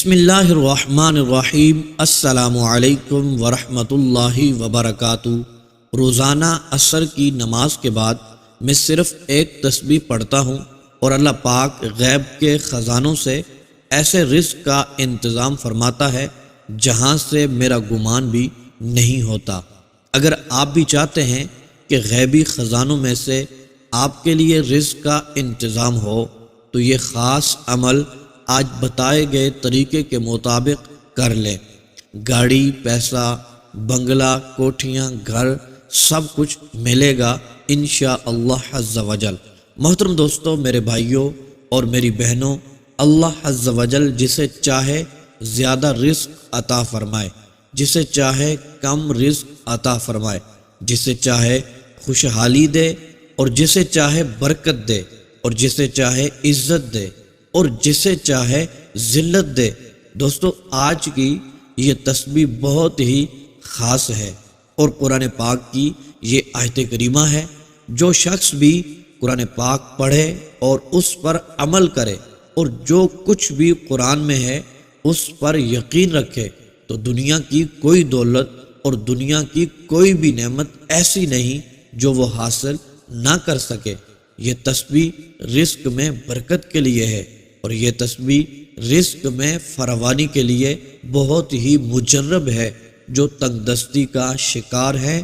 بسم اللہ الرحمن الرحیم۔ السلام علیکم ورحمۃ اللہ وبرکاتہ۔ روزانہ عصر کی نماز کے بعد میں صرف ایک تسبیح پڑھتا ہوں اور اللہ پاک غیب کے خزانوں سے ایسے رزق کا انتظام فرماتا ہے جہاں سے میرا گمان بھی نہیں ہوتا۔ اگر آپ بھی چاہتے ہیں کہ غیبی خزانوں میں سے آپ کے لیے رزق کا انتظام ہو تو یہ خاص عمل آج بتائے گئے طریقے کے مطابق کر لیں۔ گاڑی، پیسہ، بنگلہ، کوٹھیاں، گھر سب کچھ ملے گا انشاءاللہ عز و جل۔ محترم دوستو، میرے بھائیوں اور میری بہنوں، اللہ عز و جل جسے چاہے زیادہ رزق عطا فرمائے، جسے چاہے کم رزق عطا فرمائے، جسے چاہے خوشحالی دے اور جسے چاہے برکت دے اور جسے چاہے عزت دے اور جسے چاہے ذلت دے۔ دوستو، آج کی یہ تسبیح بہت ہی خاص ہے اور قرآن پاک کی یہ آیت کریمہ ہے۔ جو شخص بھی قرآن پاک پڑھے اور اس پر عمل کرے اور جو کچھ بھی قرآن میں ہے اس پر یقین رکھے تو دنیا کی کوئی دولت اور دنیا کی کوئی بھی نعمت ایسی نہیں جو وہ حاصل نہ کر سکے۔ یہ تسبیح رزق میں برکت کے لیے ہے اور یہ تسبیح رزق میں فراوانی کے لیے بہت ہی مجرب ہے۔ جو تنگ دستی کا شکار ہے،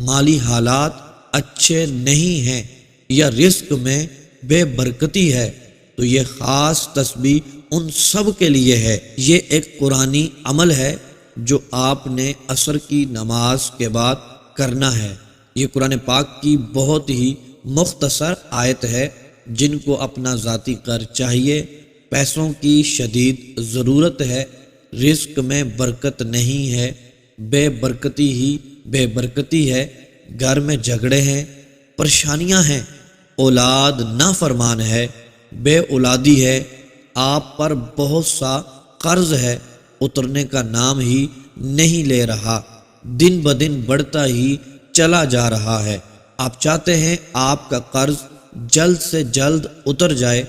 مالی حالات اچھے نہیں ہیں یا رزق میں بے برکتی ہے تو یہ خاص تسبیح ان سب کے لیے ہے۔ یہ ایک قرآنی عمل ہے جو آپ نے عصر کی نماز کے بعد کرنا ہے۔ یہ قرآن پاک کی بہت ہی مختصر آیت ہے۔ جن کو اپنا ذاتی قرض چاہیے، پیسوں کی شدید ضرورت ہے، رزق میں برکت نہیں ہے، بے برکتی ہی بے برکتی ہے، گھر میں جھگڑے ہیں، پریشانیاں ہیں، اولاد نافرمان ہے، بے اولادی ہے، آپ پر بہت سا قرض ہے، اترنے کا نام ہی نہیں لے رہا، دن بدن بڑھتا ہی چلا جا رہا ہے۔ آپ چاہتے ہیں آپ کا قرض جلد سے جلد اتر جائے،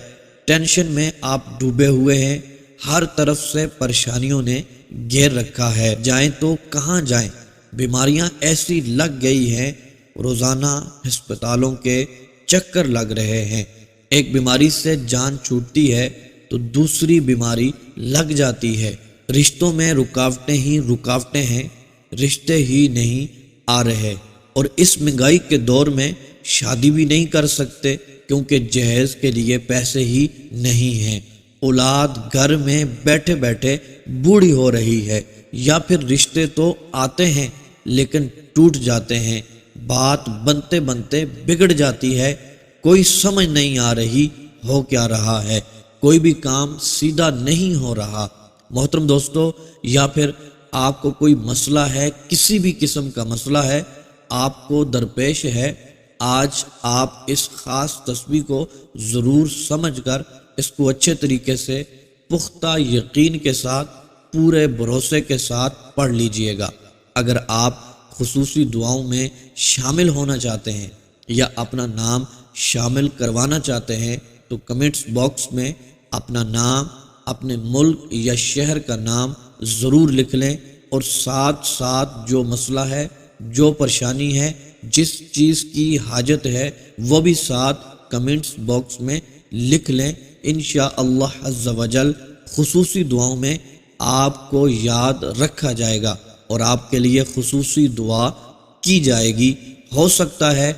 ٹینشن میں آپ ڈوبے ہوئے ہیں، ہر طرف سے پریشانیوں نے گھیر رکھا ہے، جائیں تو کہاں جائیں، بیماریاں ایسی لگ گئی ہیں، روزانہ ہسپتالوں کے چکر لگ رہے ہیں۔ ایک بیماری سے جان چھوٹتی ہے تو دوسری بیماری لگ جاتی ہے، رشتوں میں رکاوٹیں ہی رکاوٹیں ہیں، رشتے ہی نہیں آ رہے، اور اس مہنگائی کے دور میں شادی بھی نہیں کر سکتے کیونکہ جہیز کے لیے پیسے ہی نہیں ہیں، اولاد گھر میں بیٹھے بیٹھے بوڑھی ہو رہی ہے، یا پھر رشتے تو آتے ہیں لیکن ٹوٹ جاتے ہیں، بات بنتے بنتے بگڑ جاتی ہے، کوئی سمجھ نہیں آ رہی ہو کیا رہا ہے، کوئی بھی کام سیدھا نہیں ہو رہا۔ محترم دوستو، یا پھر آپ کو کوئی مسئلہ ہے، کسی بھی قسم کا مسئلہ ہے آپ کو درپیش ہے، آج آپ اس خاص تسبیح کو ضرور سمجھ کر اس کو اچھے طریقے سے پختہ یقین کے ساتھ پورے بھروسے کے ساتھ پڑھ لیجئے گا۔ اگر آپ خصوصی دعاؤں میں شامل ہونا چاہتے ہیں یا اپنا نام شامل کروانا چاہتے ہیں تو کمنٹس باکس میں اپنا نام، اپنے ملک یا شہر کا نام ضرور لکھ لیں، اور ساتھ ساتھ جو مسئلہ ہے، جو پریشانی ہے، جس چیز کی حاجت ہے وہ بھی ساتھ کمنٹس باکس میں لکھ لیں۔ انشاءاللہ عز و جل خصوصی دعاؤں میں آپ کو یاد رکھا جائے گا اور آپ کے لیے خصوصی دعا کی جائے گی۔ ہو سکتا ہے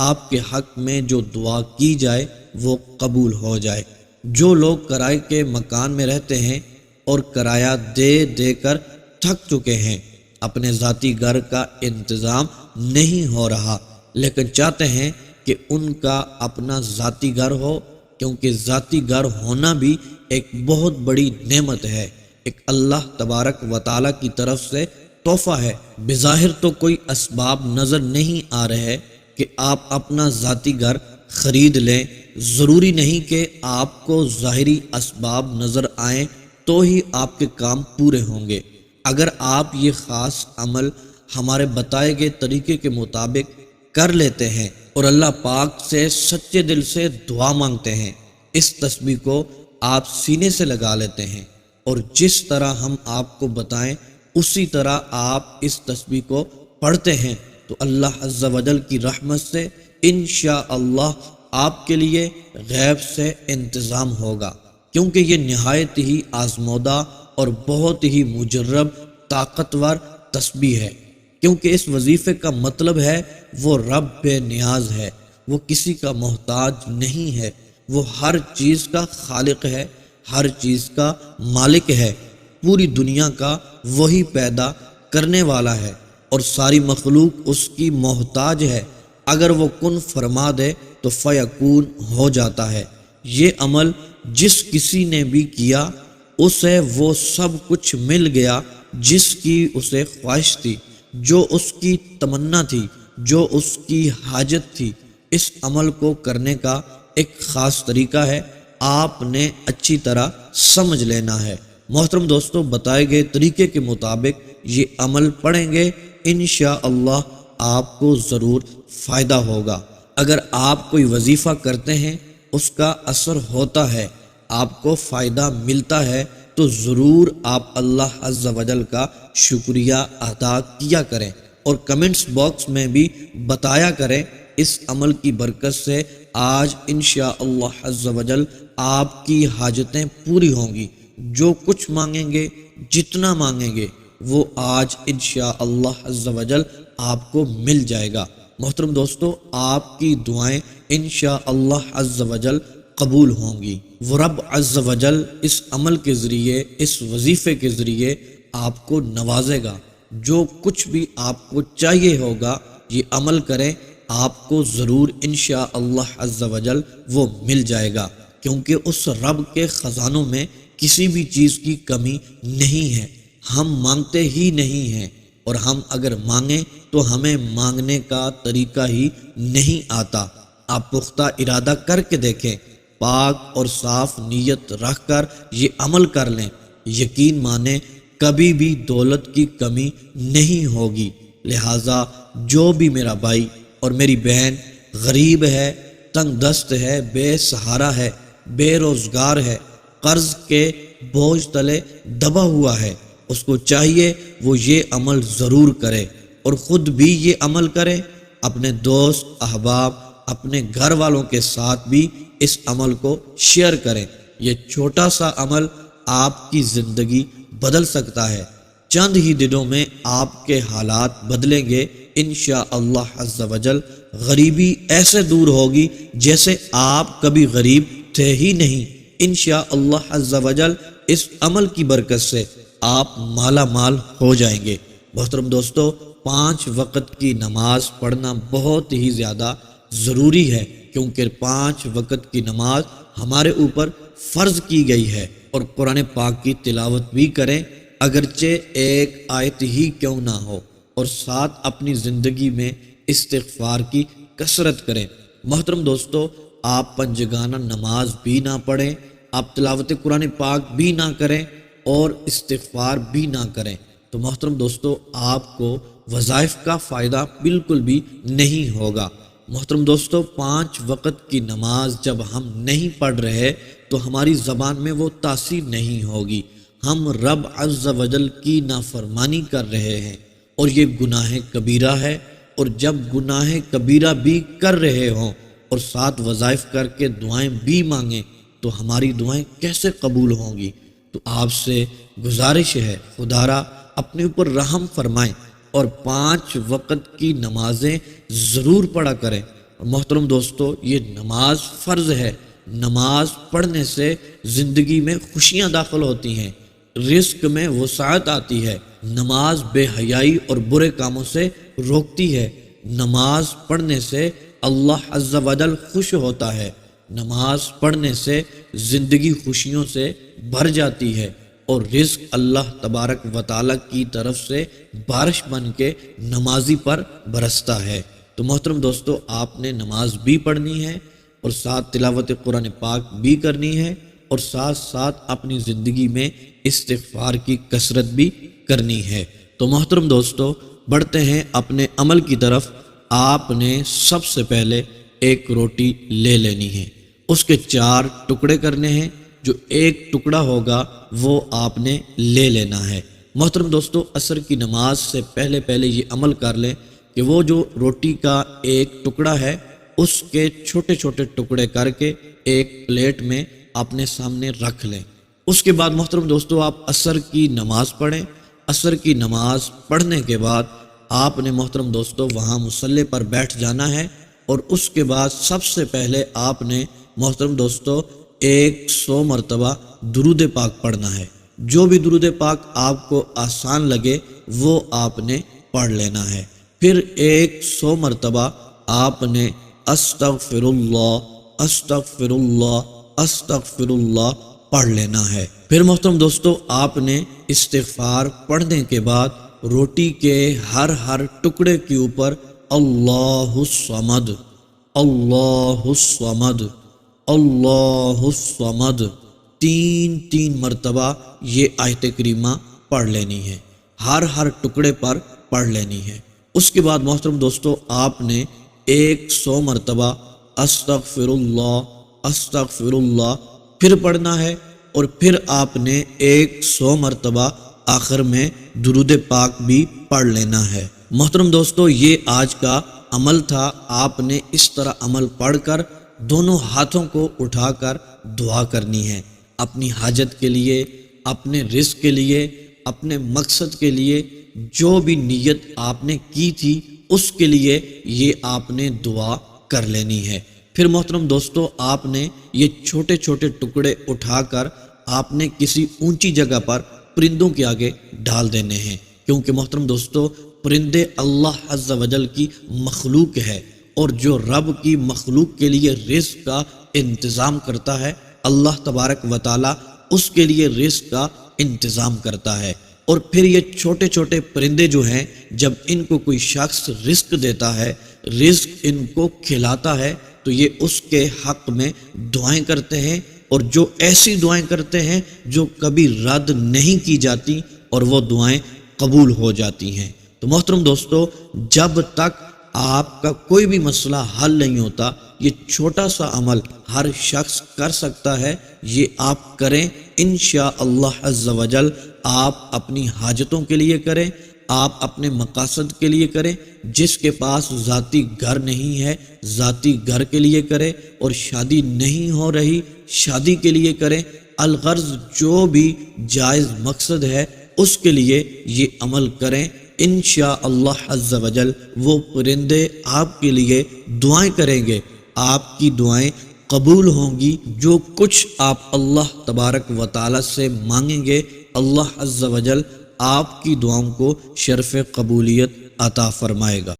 آپ کے حق میں جو دعا کی جائے وہ قبول ہو جائے۔ جو لوگ کرائے کے مکان میں رہتے ہیں اور کرایہ دے دے کر تھک چکے ہیں، اپنے ذاتی گھر کا انتظام نہیں ہو رہا، لیکن چاہتے ہیں کہ ان کا اپنا ذاتی گھر ہو، کیونکہ ذاتی گھر ہونا بھی ایک بہت بڑی نعمت ہے، ایک اللہ تبارک و تعالیٰ کی طرف سے تحفہ ہے۔ بظاہر تو کوئی اسباب نظر نہیں آ رہے کہ آپ اپنا ذاتی گھر خرید لیں، ضروری نہیں کہ آپ کو ظاہری اسباب نظر آئیں تو ہی آپ کے کام پورے ہوں گے۔ اگر آپ یہ خاص عمل ہمارے بتائے گئے طریقے کے مطابق کر لیتے ہیں اور اللہ پاک سے سچے دل سے دعا مانگتے ہیں، اس تسبیح کو آپ سینے سے لگا لیتے ہیں اور جس طرح ہم آپ کو بتائیں اسی طرح آپ اس تسبیح کو پڑھتے ہیں تو اللہ عز و جل کی رحمت سے انشاءاللہ آپ کے لیے غیب سے انتظام ہوگا، کیونکہ یہ نہایت ہی آزمودہ اور بہت ہی مجرب طاقتور تسبیح ہے، کیونکہ اس وظیفے کا مطلب ہے وہ رب بے نیاز ہے، وہ کسی کا محتاج نہیں ہے، وہ ہر چیز کا خالق ہے، ہر چیز کا مالک ہے، پوری دنیا کا وہی پیدا کرنے والا ہے اور ساری مخلوق اس کی محتاج ہے۔ اگر وہ کن فرما دے تو فیکون ہو جاتا ہے۔ یہ عمل جس کسی نے بھی کیا اسے وہ سب کچھ مل گیا جس کی اسے خواہش تھی، جو اس کی تمنا تھی، جو اس کی حاجت تھی۔ اس عمل کو کرنے کا ایک خاص طریقہ ہے، آپ نے اچھی طرح سمجھ لینا ہے۔ محترم دوستو، بتائے گئے طریقے کے مطابق یہ عمل پڑھیں گے انشاءاللہ آپ کو ضرور فائدہ ہوگا۔ اگر آپ کوئی وظیفہ کرتے ہیں، اس کا اثر ہوتا ہے، آپ کو فائدہ ملتا ہے، تو ضرور آپ اللہ عز و جل کا شکریہ ادا کیا کریں اور کمنٹس باکس میں بھی بتایا کریں۔ اس عمل کی برکت سے آج انشاءاللہ عز و جل آپ کی حاجتیں پوری ہوں گی۔ جو کچھ مانگیں گے، جتنا مانگیں گے، وہ آج انشاءاللہ عز و جل آپ کو مل جائے گا۔ محترم دوستو، آپ کی دعائیں انشاءاللہ عز و جل قبول ہوں گی۔ وہ رب عز و جل اس عمل کے ذریعے، اس وظیفے کے ذریعے آپ کو نوازے گا۔ جو کچھ بھی آپ کو چاہیے ہوگا، یہ عمل کریں، آپ کو ضرور انشاءاللہ عز و جل وہ مل جائے گا، کیونکہ اس رب کے خزانوں میں کسی بھی چیز کی کمی نہیں ہے۔ ہم مانگتے ہی نہیں ہیں، اور ہم اگر مانگیں تو ہمیں مانگنے کا طریقہ ہی نہیں آتا۔ آپ پختہ ارادہ کر کے دیکھیں، پاک اور صاف نیت رکھ کر یہ عمل کر لیں، یقین مانیں کبھی بھی دولت کی کمی نہیں ہوگی۔ لہٰذا جو بھی میرا بھائی اور میری بہن غریب ہے، تنگ دست ہے، بے سہارا ہے، بے روزگار ہے، قرض کے بوجھ تلے دبا ہوا ہے، اس کو چاہیے وہ یہ عمل ضرور کرے اور خود بھی یہ عمل کرے، اپنے دوست احباب، اپنے گھر والوں کے ساتھ بھی اس عمل کو شیئر کریں۔ یہ چھوٹا سا عمل آپ کی زندگی بدل سکتا ہے۔ چند ہی دنوں میں آپ کے حالات بدلیں گے انشاءاللہ عز و جل۔ غریبی ایسے دور ہوگی جیسے آپ کبھی غریب تھے ہی نہیں۔ انشاءاللہ عز و جل اس عمل کی برکت سے آپ مالا مال ہو جائیں گے۔ محترم دوستو، 5 وقت کی نماز پڑھنا بہت ہی زیادہ ضروری ہے، کیونکہ 5 وقت کی نماز ہمارے اوپر فرض کی گئی ہے، اور قرآن پاک کی تلاوت بھی کریں، اگرچہ ایک آیت ہی کیوں نہ ہو، اور ساتھ اپنی زندگی میں استغفار کی کثرت کریں۔ محترم دوستو، آپ پنجگانہ نماز بھی نہ پڑھیں، آپ تلاوت قرآن پاک بھی نہ کریں اور استغفار بھی نہ کریں، تو محترم دوستو آپ کو وظائف کا فائدہ بالکل بھی نہیں ہوگا۔ محترم دوستو، 5 وقت کی نماز جب ہم نہیں پڑھ رہے تو ہماری زبان میں وہ تاثیر نہیں ہوگی، ہم رب عز و جل کی نافرمانی کر رہے ہیں، اور یہ گناہ کبیرہ ہے۔ اور جب گناہ کبیرہ بھی کر رہے ہوں اور ساتھ وظائف کر کے دعائیں بھی مانگیں تو ہماری دعائیں کیسے قبول ہوں گی؟ تو آپ سے گزارش ہے، خدارا اپنے اوپر رحم فرمائیں اور 5 وقت کی نمازیں ضرور پڑھا کریں۔ اور محترم دوستو، یہ نماز فرض ہے، نماز پڑھنے سے زندگی میں خوشیاں داخل ہوتی ہیں، رزق میں وسعت آتی ہے، نماز بے حیائی اور برے کاموں سے روکتی ہے، نماز پڑھنے سے اللہ عز و جل خوش ہوتا ہے، نماز پڑھنے سے زندگی خوشیوں سے بھر جاتی ہے، اور رزق اللہ تبارک و تعالیٰ کی طرف سے بارش بن کے نمازی پر برستا ہے۔ تو محترم دوستو، آپ نے نماز بھی پڑھنی ہے اور ساتھ تلاوت قرآن پاک بھی کرنی ہے، اور ساتھ ساتھ اپنی زندگی میں استغفار کی کثرت بھی کرنی ہے۔ تو محترم دوستو، بڑھتے ہیں اپنے عمل کی طرف۔ آپ نے سب سے پہلے ایک روٹی لے لینی ہے، اس کے 4 ٹکڑے کرنے ہیں، جو ایک ٹکڑا ہوگا وہ آپ نے لے لینا ہے۔ محترم دوستو، عصر کی نماز سے پہلے یہ عمل کر لیں کہ وہ جو روٹی کا ایک ٹکڑا ہے اس کے چھوٹے چھوٹے ٹکڑے کر کے ایک پلیٹ میں اپنے سامنے رکھ لیں۔ اس کے بعد محترم دوستو آپ عصر کی نماز پڑھیں۔ عصر کی نماز پڑھنے کے بعد آپ نے محترم دوستو وہاں مصلی پر بیٹھ جانا ہے، اور اس کے بعد سب سے پہلے آپ نے محترم دوستو 100 مرتبہ درود پاک پڑھنا ہے۔ جو بھی درود پاک آپ کو آسان لگے وہ آپ نے پڑھ لینا ہے۔ پھر 100 مرتبہ آپ نے استغفر اللہ استغفر اللہ استغفر اللہ پڑھ لینا ہے۔ پھر محترم دوستو آپ نے استغفار پڑھنے کے بعد روٹی کے ہر ٹکڑے کے اوپر اللہ الصمد اللہ الصمد اللہ الصمد 3 مرتبہ یہ آیت کریمہ پڑھ لینی ہے، ہر ٹکڑے پر پڑھ لینی ہے۔ اس کے بعد محترم دوستو آپ نے 100 مرتبہ استغفر اللہ پھر پڑھنا ہے، اور پھر آپ نے 100 مرتبہ آخر میں درود پاک بھی پڑھ لینا ہے۔ محترم دوستو یہ آج کا عمل تھا۔ آپ نے اس طرح عمل پڑھ کر دونوں ہاتھوں کو اٹھا کر دعا کرنی ہے، اپنی حاجت کے لیے، اپنے رزق کے لیے، اپنے مقصد کے لیے، جو بھی نیت آپ نے کی تھی اس کے لیے یہ آپ نے دعا کر لینی ہے۔ پھر محترم دوستو آپ نے یہ چھوٹے چھوٹے ٹکڑے اٹھا کر آپ نے کسی اونچی جگہ پر پرندوں کے آگے ڈال دینے ہیں، کیونکہ محترم دوستو پرندے اللہ عز و جل کی مخلوق ہے، اور جو رب کی مخلوق کے لیے رزق کا انتظام کرتا ہے اللہ تبارک و تعالی اس کے لیے رزق کا انتظام کرتا ہے۔ اور پھر یہ چھوٹے چھوٹے پرندے جو ہیں جب ان کو کوئی شخص رزق دیتا ہے، رزق ان کو کھلاتا ہے، تو یہ اس کے حق میں دعائیں کرتے ہیں، اور جو ایسی دعائیں کرتے ہیں جو کبھی رد نہیں کی جاتی، اور وہ دعائیں قبول ہو جاتی ہیں۔ تو محترم دوستو جب تک آپ کا کوئی بھی مسئلہ حل نہیں ہوتا، یہ چھوٹا سا عمل ہر شخص کر سکتا ہے، یہ آپ کریں انشاءاللہ عز و جل۔ آپ اپنی حاجتوں کے لیے کریں، آپ اپنے مقاصد کے لیے کریں، جس کے پاس ذاتی گھر نہیں ہے ذاتی گھر کے لیے کریں، اور شادی نہیں ہو رہی شادی کے لیے کریں، الغرض جو بھی جائز مقصد ہے اس کے لیے یہ عمل کریں۔ انشاءاللہ عز و جل وہ پرندے آپ کے لیے دعائیں کریں گے، آپ کی دعائیں قبول ہوں گی۔ جو کچھ آپ اللہ تبارک و تعالی سے مانگیں گے اللہ عز و جل آپ کی دعاؤں کو شرف قبولیت عطا فرمائے گا۔